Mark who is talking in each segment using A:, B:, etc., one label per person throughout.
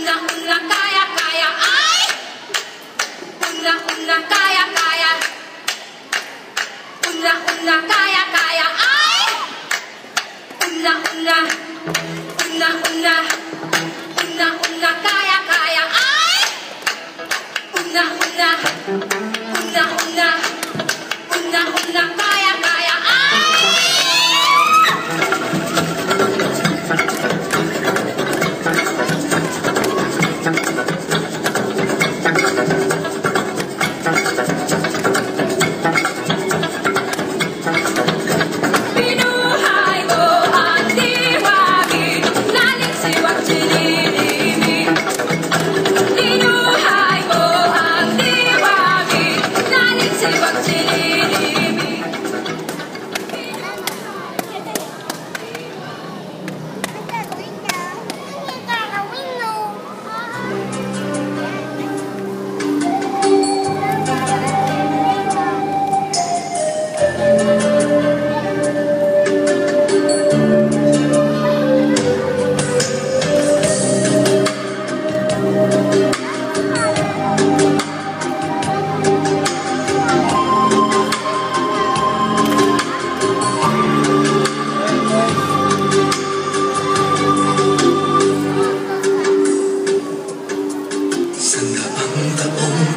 A: Una, kaya, kaya, ay! Una, kaya, kaya. Una, kaya, kaya, ay! Una, kaya, kaya, ay! Una, kaya, kaya, ay!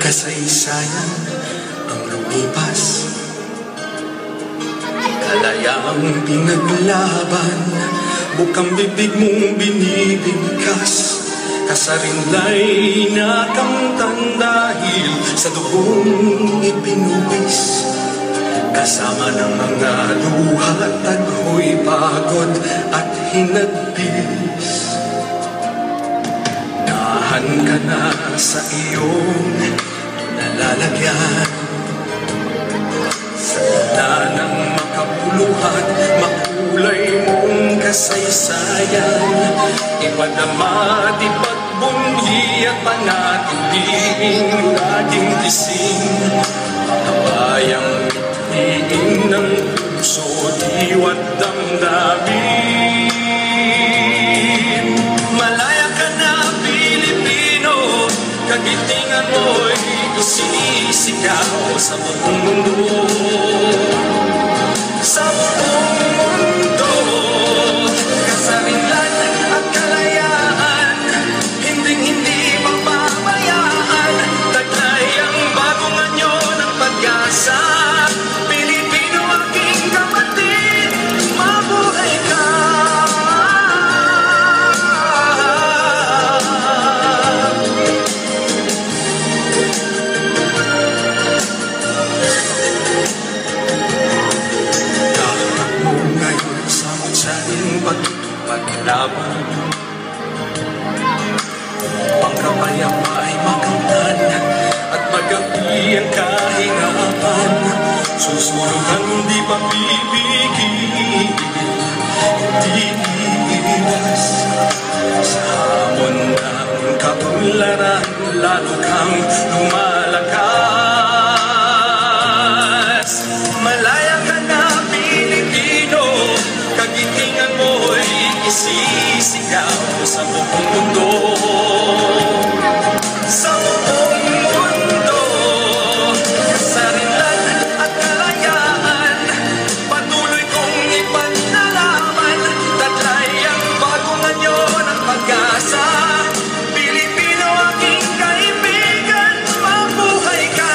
B: Kasaysayan ang lumipas, kalayang pinaglaban, bukang bibig mong binibigkas, kasarinlay nakamtan dahil sa dugong ipinuwis, kasama ng mga luha at ako'y pagod at hinagpis. Nahan ka na sa iyong nalalagyan, sa gitna ng makabuluhan, makulay mong kasaysayan, ipadama, di pagbunyi at panatiling laging gising, kabayang iin ng puso, diwa't damdamin. Malaya ka na, Pilipino, kagitingan mo'y isisigaw sa buong mundo, sa buong mundo. Kasarinlan at kalayaan, hinding-hindi mapabayaan, taglay ang bagong anyo ng pag-asa. Pilipino, aking kapatid, mabuhay ka. Paglaban, pangkapayapa ay makamtan, at magapi ang kahirapan. Susunod ang hindi papibigil, hindi iiwas sa hamon ng kaunlaran, lalo kang lumalakas. Malaya ka na, Pilipino, kagitingan mo'y isisigaw sa buong mundo, sa buong mundo. Kasarinlan at kalayaan, patuloy kong ipaglalaban, taglay ang bagong anyo ng pag-asa. Pilipino, aking kaibigan, mabuhay ka.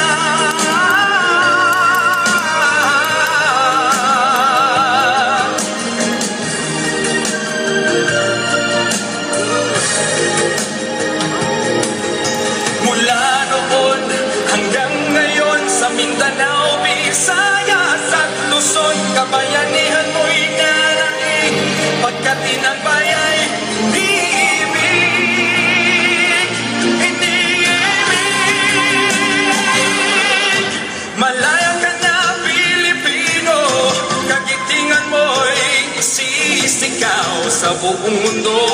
B: Mindanao, Visayas at Luzon, kabayanihan mo'y narating, pagkat tinagpay ay iniibig, iniibig. Malaya ka na, Pilipino, kagitingan mo'y isisigaw sa buong mundo.